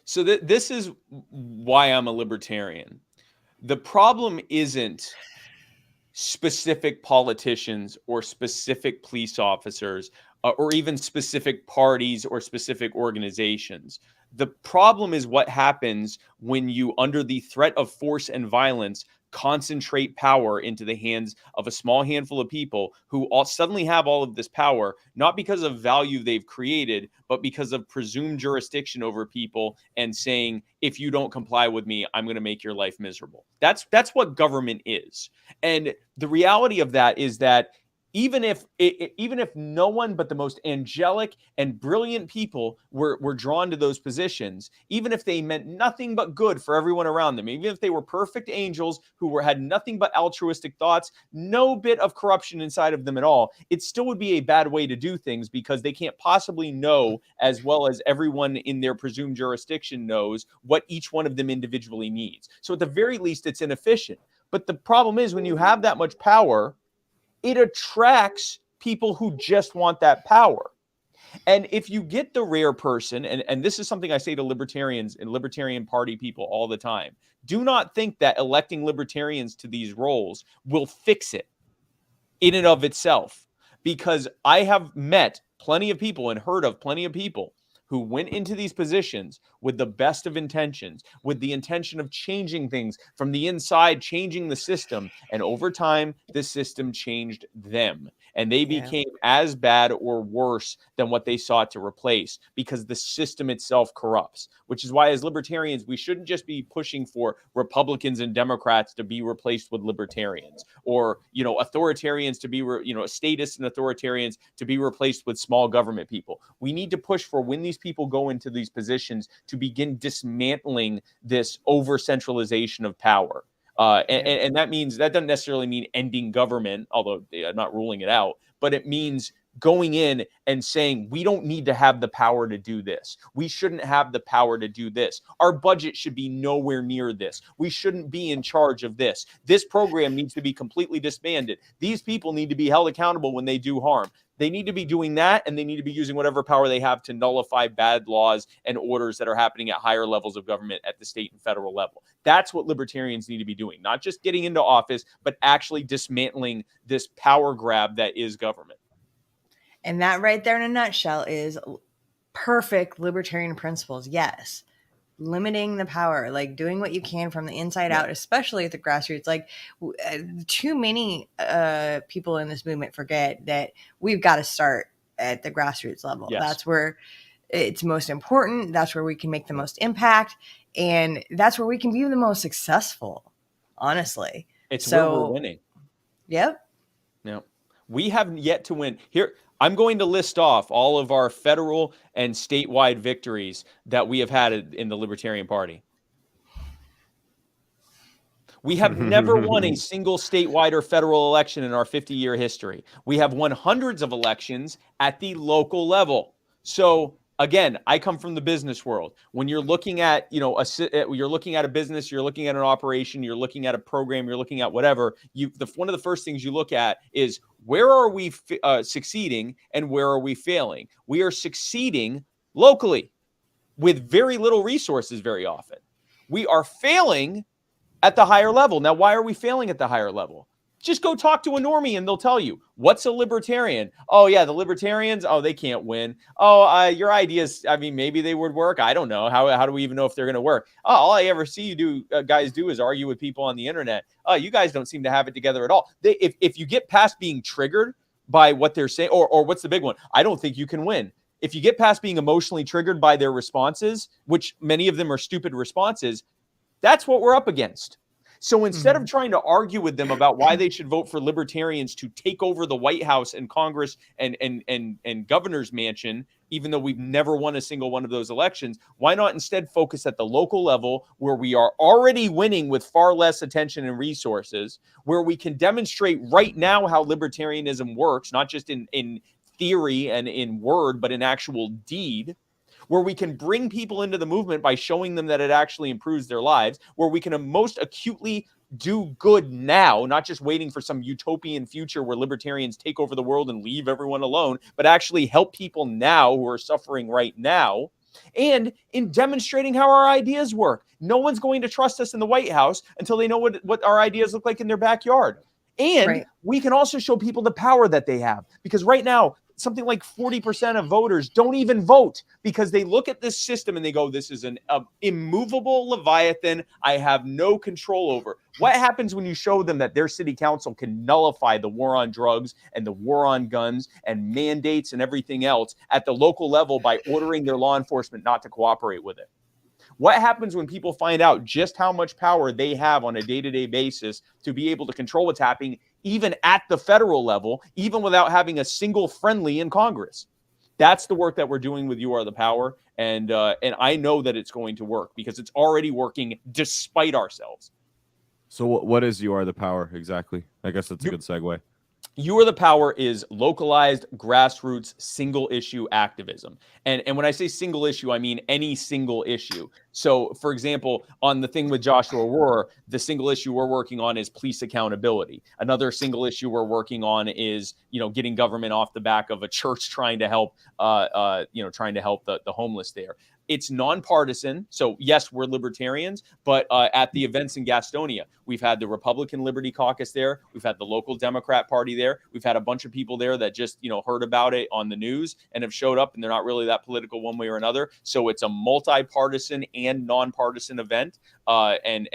So this is why I'm a libertarian. The problem isn't specific politicians or specific police officers or even specific parties or specific organizations. The problem is what happens when you, under the threat of force and violence, concentrate power into the hands of a small handful of people who suddenly have all of this power, not because of value they've created, but because of presumed jurisdiction over people and saying, if you don't comply with me, I'm going to make your life miserable. That's what government is. And the reality of that is that even if no one but the most angelic and brilliant people were drawn to those positions, even if they meant nothing but good for everyone around them, even if they were perfect angels who had nothing but altruistic thoughts, no bit of corruption inside of them at all, it still would be a bad way to do things because they can't possibly know, as well as everyone in their presumed jurisdiction knows, what each one of them individually needs. So at the very least, it's inefficient. But the problem is when you have that much power, it attracts people who just want that power. And if you get the rare person, and this is something I say to libertarians and Libertarian Party people all the time, do not think that electing libertarians to these roles will fix it in and of itself. Because I have met plenty of people and heard of plenty of people who went into these positions with the best of intentions, with the intention of changing things from the inside, changing the system. And over time, the system changed them. And they became as bad or worse than what they sought to replace because the system itself corrupts, which is why as libertarians, we shouldn't just be pushing for Republicans and Democrats to be replaced with libertarians or, authoritarians to be, statists and authoritarians to be replaced with small government people. We need to push for when these people go into these positions to begin dismantling this over-centralization of power. And that doesn't necessarily mean ending government, although I'm not ruling it out, but it means going in and saying, we don't need to have the power to do this. We shouldn't have the power to do this. Our budget should be nowhere near this. We shouldn't be in charge of this. This program needs to be completely disbanded. These people need to be held accountable when they do harm. They need to be doing that, and they need to be using whatever power they have to nullify bad laws and orders that are happening at higher levels of government at the state and federal level. That's what libertarians need to be doing, not just getting into office, but actually dismantling this power grab that is government. And that right there in a nutshell is perfect libertarian principles. Yes. Limiting the power, like doing what you can from the inside out, especially at the grassroots. Like too many people in this movement forget that we've got to start at the grassroots level. Yes. That's where it's most important. That's where we can make the most impact. And that's where we can be the most successful, honestly. It's where we're winning. Yep. No, we have yet to win. Here, I'm going to list off all of our federal and statewide victories that we have had in the Libertarian Party. We have never won a single statewide or federal election in our 50-year history. We have won hundreds of elections at the local level. So again, I come from the business world. When you're looking at, you're looking at a business, you're looking at an operation, you're looking at a program, you're looking at whatever, one of the first things you look at is where are we succeeding and where are we failing? We are succeeding locally with very little resources very often. We are failing at the higher level. Now, why are we failing at the higher level? Just go talk to a normie and they'll tell you, what's a libertarian? Oh, yeah, the libertarians, oh, they can't win. Oh, your ideas, maybe they would work. I don't know. How do we even know if they're going to work? Oh, all I ever see you guys do is argue with people on the internet. Oh, you guys don't seem to have it together at all. If you get past being triggered by what they're saying, or what's the big one? I don't think you can win. If you get past being emotionally triggered by their responses, which many of them are stupid responses, That's what we're up against. So instead of trying to argue with them about why they should vote for libertarians to take over the White House and Congress and governor's mansion, even though we've never won a single one of those elections, why not instead focus at the local level where we are already winning with far less attention and resources, where we can demonstrate right now how libertarianism works, not just in theory and in word, but in actual deed, where we can bring people into the movement by showing them that it actually improves their lives, where we can most acutely do good now, not just waiting for some utopian future where libertarians take over the world and leave everyone alone, but actually help people now who are suffering right now. And in demonstrating how our ideas work. No one's going to trust us in the White House until they know what our ideas look like in their backyard. And we can also show people the power that they have. Because right now, something like 40% of voters don't even vote because they look at this system and they go, this is an immovable Leviathan I have no control over. What happens when you show them that their city council can nullify the war on drugs and the war on guns and mandates and everything else at the local level by ordering their law enforcement not to cooperate with it? What happens when people find out just how much power they have on a day-to-day basis to be able to control what's happening, even at the federal level, even without having a single friendly in Congress? That's the work that we're doing with You Are the Power. And I know that it's going to work because it's already working despite ourselves. So what is You Are the Power exactly? I guess that's a good segue. You Are the Power is localized, grassroots, single issue activism. And when I say single issue, I mean any single issue. So, for example, on the thing with Joshua Rohrer, the single issue we're working on is police accountability. Another single issue we're working on is, getting government off the back of a church trying to help, the homeless there. It's nonpartisan. So, yes, we're libertarians, but at the events in Gastonia, we've had the Republican Liberty Caucus there. We've had the local Democrat Party there. We've had a bunch of people there that just, heard about it on the news and have showed up, and they're not really that political one way or another. So it's a multi-partisan and nonpartisan event. And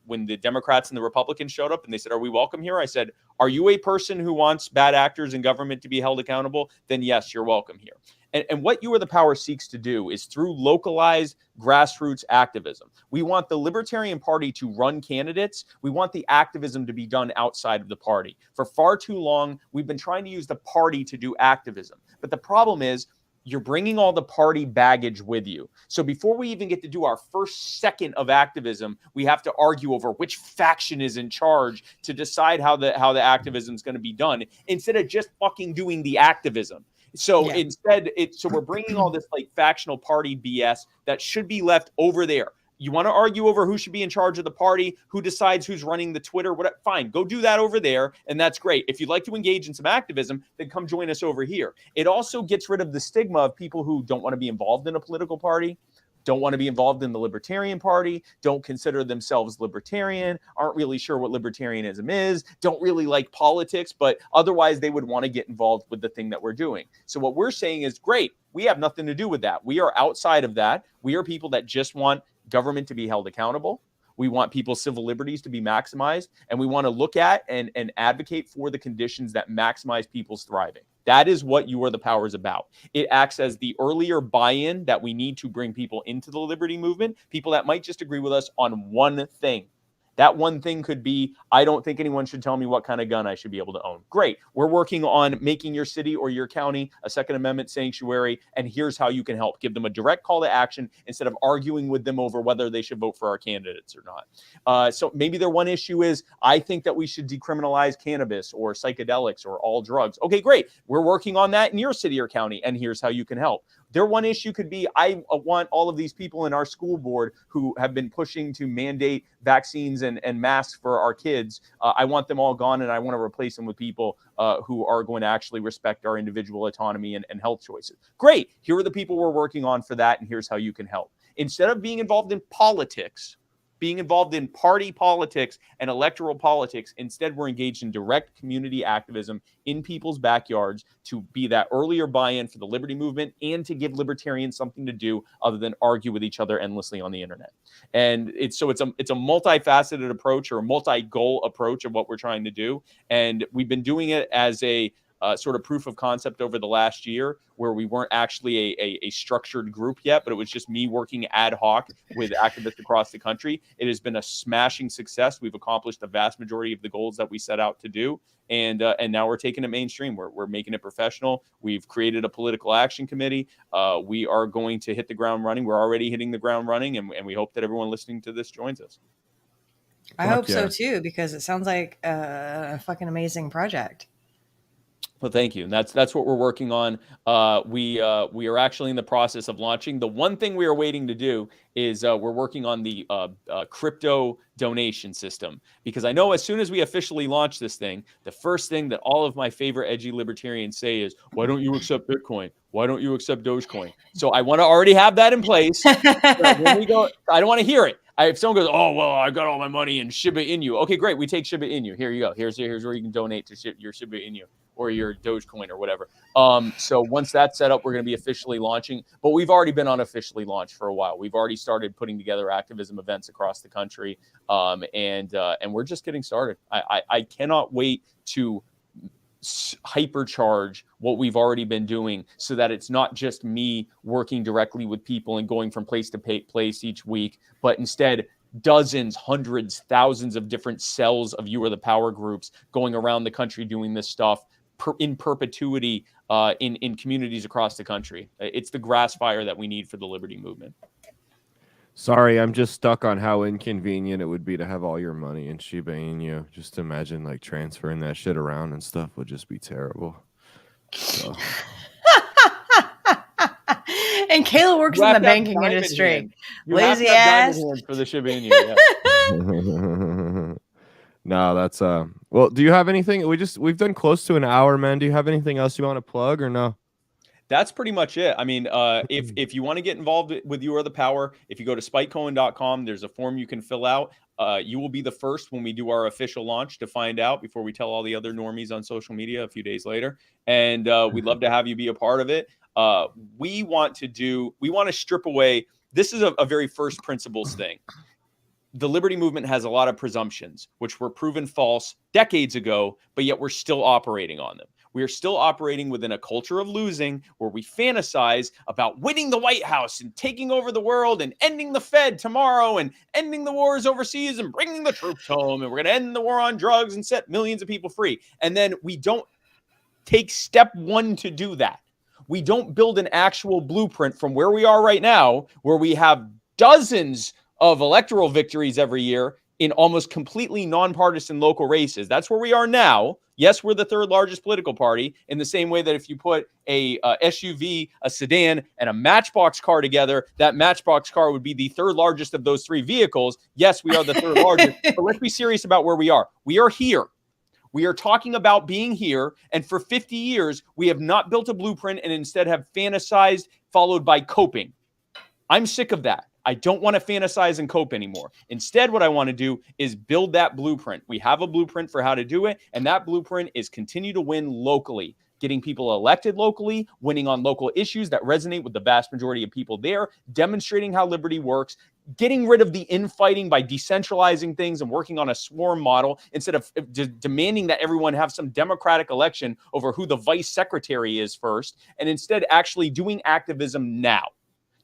when the Democrats and the Republicans showed up and they said, "Are we welcome here?" I said, "Are you a person who wants bad actors in government to be held accountable? Then yes, you're welcome here." And what You Are the Power seeks to do is through localized grassroots activism. We want the Libertarian Party to run candidates. We want the activism to be done outside of the party. For far too long, we've been trying to use the party to do activism. But the problem is, you're bringing all the party baggage with you. So before we even get to do our first second of activism, we have to argue over which faction is in charge to decide how the activism is going to be done, instead of just fucking doing the activism. So instead, we're bringing all this like factional party BS that should be left over there. You want to argue over who should be in charge of the party, who decides who's running the Twitter, whatever, fine, go do that over there, and that's great. If you'd like to engage in some activism, then come join us over here. It also gets rid of the stigma of people who don't want to be involved in a political party, don't want to be involved in the Libertarian Party, don't consider themselves libertarian, aren't really sure what libertarianism is, don't really like politics, but otherwise they would want to get involved with the thing that we're doing. So what we're saying is, great, we have nothing to do with that. We are outside of that. We are people that just want government to be held accountable. We want people's civil liberties to be maximized, and we want to look at and advocate for the conditions that maximize people's thriving. That is what You Are the Power is about. It acts as the earlier buy-in that we need to bring people into the liberty movement, people that might just agree with us on one thing. That one thing could be, I don't think anyone should tell me what kind of gun I should be able to own. Great. We're working on making your city or your county a Second Amendment sanctuary, and here's how you can help. Give them a direct call to action instead of arguing with them over whether they should vote for our candidates or not. So maybe their one issue is, I think that we should decriminalize cannabis or psychedelics or all drugs. Okay, great. We're working on that in your city or county, and here's how you can help. Their one issue could be, I want all of these people in our school board who have been pushing to mandate vaccines and masks for our kids. I want them all gone, and I want to replace them with people who are going to actually respect our individual autonomy and health choices. Great. Here are the people we're working on for that, and here's how you can help. Instead of being involved in politics, being involved in party politics and electoral politics, instead we're engaged in direct community activism in people's backyards to be that earlier buy-in for the liberty movement and to give libertarians something to do other than argue with each other endlessly on the internet. And it's a multifaceted approach, or a multi-goal approach of what we're trying to do. And we've been doing it as a sort of proof of concept over the last year, where we weren't actually a structured group yet, but it was just me working ad hoc with activists across the country. It has been a smashing success. We've accomplished the vast majority of the goals that we set out to do. And now we're taking it mainstream. We're making it professional. We've created a political action committee. We are going to hit the ground running. We're already hitting the ground running, and we hope that everyone listening to this joins us. I hope so too, because it sounds like a fucking amazing project. Well, thank you. And that's what we're working on. We are actually in the process of launching. The one thing we are waiting to do is we're working on the crypto donation system, because I know as soon as we officially launch this thing, the first thing that all of my favorite edgy libertarians say is, "Why don't you accept Bitcoin? Why don't you accept Dogecoin?" So I want to already have that in place. When we go, I don't want to hear it. If someone goes, "Oh, well, I got all my money in Shiba Inu." Okay, great. We take Shiba Inu. Here you go. Here's where you can donate to your Shiba Inu or your Dogecoin or whatever. So once that's set up, we're going to be officially launching. But we've already been unofficially launched for a while. We've already started putting together activism events across the country, and we're just getting started. I cannot wait to hypercharge what we've already been doing, so that it's not just me working directly with people and going from place to place each week, but instead dozens, hundreds, thousands of different cells of You Are the Power groups going around the country doing this stuff in perpetuity in communities across the country. It's the grass fire that we need for the liberty movement. Sorry, I'm just stuck on how inconvenient it would be to have all your money in Shiba Inu. Just imagine like transferring that shit around and stuff would just be terrible. So. And Caleb works in the banking industry. Lazy ass for the Shiba Inu. Yeah. No, that's well, do you have anything? We've done close to an hour, man. Do you have anything else you want to plug or no? That's pretty much it. I mean, if you want to get involved with You Are the Power, if you go to spikecohen.com, there's a form you can fill out. You will be the first when we do our official launch to find out, before we tell all the other normies on social media a few days later. And we'd love to have you be a part of it. We want to strip away. This is a very first principles thing. The liberty movement has a lot of presumptions, which were proven false decades ago, but yet we're still operating on them. We are still operating within a culture of losing, where we fantasize about winning the White House and taking over the world and ending the Fed tomorrow and ending the wars overseas and bringing the troops home. And we're going to end the war on drugs and set millions of people free. And then we don't take step one to do that. We don't build an actual blueprint from where we are right now, where we have dozens of electoral victories every year in almost completely nonpartisan local races. That's where we are now. Yes, we're the third largest political party, in the same way that if you put a SUV, a sedan, and a Matchbox car together, that Matchbox car would be the third largest of those three vehicles. Yes, we are the third largest, but let's be serious about where we are. We are here. We are talking about being here, and for 50 years, we have not built a blueprint and instead have fantasized, followed by coping. I'm sick of that. I don't want to fantasize and cope anymore. Instead, what I want to do is build that blueprint. We have a blueprint for how to do it, and that blueprint is continue to win locally, getting people elected locally, winning on local issues that resonate with the vast majority of people there, demonstrating how liberty works, getting rid of the infighting by decentralizing things and working on a swarm model instead of demanding that everyone have some democratic election over who the vice secretary is first, and instead actually doing activism now.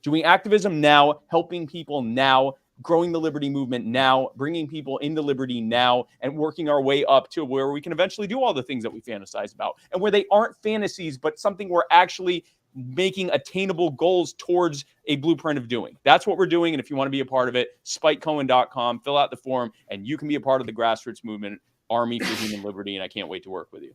Doing activism now, helping people now, growing the liberty movement now, bringing people into liberty now, and working our way up to where we can eventually do all the things that we fantasize about, and where they aren't fantasies, but something we're actually making attainable goals towards a blueprint of doing. That's what we're doing. And if you want to be a part of it, spikecohen.com, fill out the form, and you can be a part of the grassroots movement, Army for Human Liberty. And I can't wait to work with you.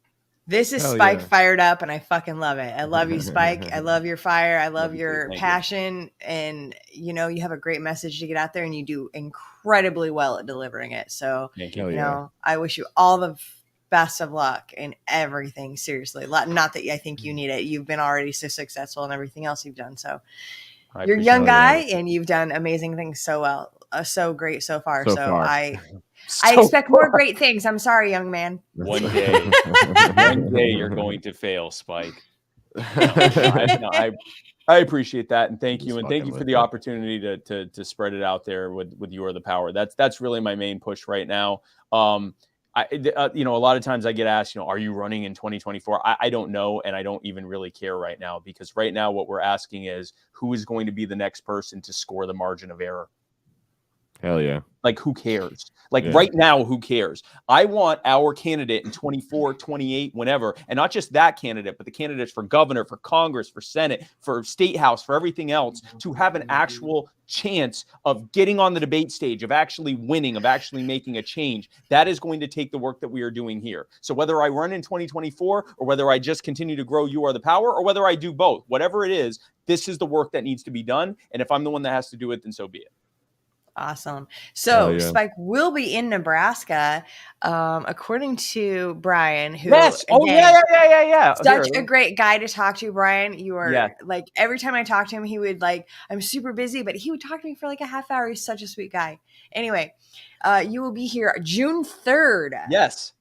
This is Spike fired up, and I fucking love it. I love you, Spike. I love your fire. I love your passion. And, you know, you have a great message to get out there, and you do incredibly well at delivering it. So, you know, I wish you all the best of luck in everything. Seriously. Not that I think you need it. You've been already so successful in everything else you've done. So you're a young guy, and you've done amazing things so well. So great so far. I expect more great things. I'm sorry, young man. One day you're going to fail, Spike. I appreciate that, and thank you, and thank you for the opportunity to spread it out there with You Are the Power. That's really my main push right now. a lot of times I get asked, are you running in 2024? I don't know. And I don't even really care right now, because right now what we're asking is who is going to be the next person to score the margin of error? Hell yeah. Like, who cares? Like, right now, who cares? I want our candidate in 24, 28, whenever, and not just that candidate, but the candidates for governor, for Congress, for Senate, for state house, for everything else, to have an actual chance of getting on the debate stage, of actually winning, of actually making a change. That is going to take the work that we are doing here. So whether I run in 2024, or whether I just continue to grow You Are the Power, or whether I do both, whatever it is, this is the work that needs to be done. And if I'm the one that has to do it, then so be it. Awesome. So Spike will be in Nebraska, according to Brian, who yes. Oh, again, yeah. Such a great guy to talk to, Brian. You are like, every time I talk to him, he would like, I'm super busy, but he would talk to me for like a half hour. He's such a sweet guy. Anyway, you will be here June 3rd. Yes.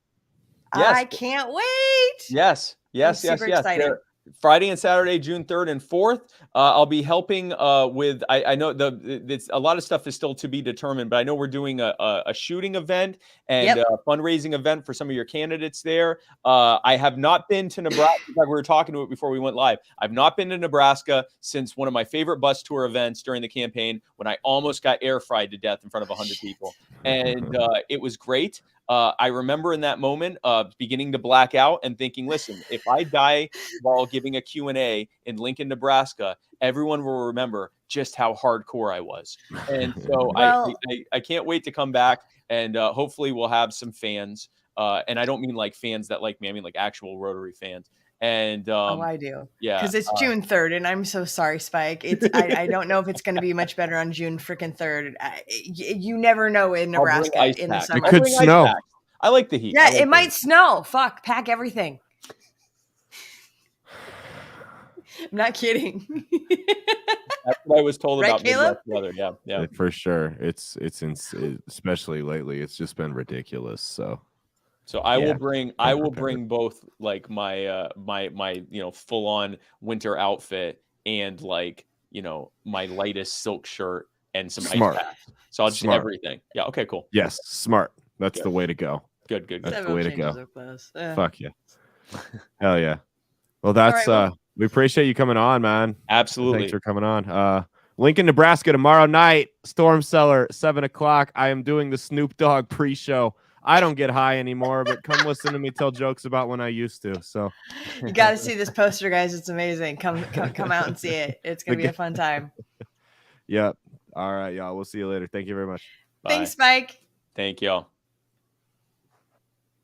I can't wait. Yes. Super excited. Friday and Saturday, June 3rd and 4th. I'll be helping with, I know a lot of stuff is still to be determined, but I know we're doing a shooting event and a fundraising event for some of your candidates there. I have not been to Nebraska. We were talking to it before we went live. I've not been to Nebraska since one of my favorite bus tour events during the campaign, when I almost got air fried to death in front of 100 people. And it was great. I remember in that moment beginning to black out and thinking, listen, if I die while giving a Q&A in Lincoln, Nebraska, everyone will remember just how hardcore I was. And so I can't wait to come back, and hopefully we'll have some fans. And I don't mean like fans that like me. I mean like actual Rotary fans. And I do. Yeah. Because it's June 3rd, and I'm so sorry, Spike. I don't know if it's going to be much better on June freaking 3rd. You never know in Nebraska in the summer. It could snow. I like the heat. Yeah, it might snow. Fuck, pack everything. I'm not kidding. That's what I was told about Caleb? Midwest weather. Yeah. For sure. It's especially lately. It's just been ridiculous. So I will bring both like my my full on winter outfit and like my lightest silk shirt and some ice packs. So I'll just everything. Yeah. Okay. Cool. Yes. Smart. That's the way to go. Good. That's the way to go. Fuck yeah. Hell yeah. Well, that's we appreciate you coming on, man. Absolutely. Thanks for coming on. Lincoln, Nebraska tomorrow night, Storm Cellar, 7:00. I am doing the Snoop Dogg pre-show. I don't get high anymore, but come listen to me tell jokes about when I used to. So you got to see this poster, guys. It's amazing. Come out and see it. It's gonna be a fun time. Yep. All right, y'all. We'll see you later. Thank you very much. Bye. Thanks, Mike. Thank y'all.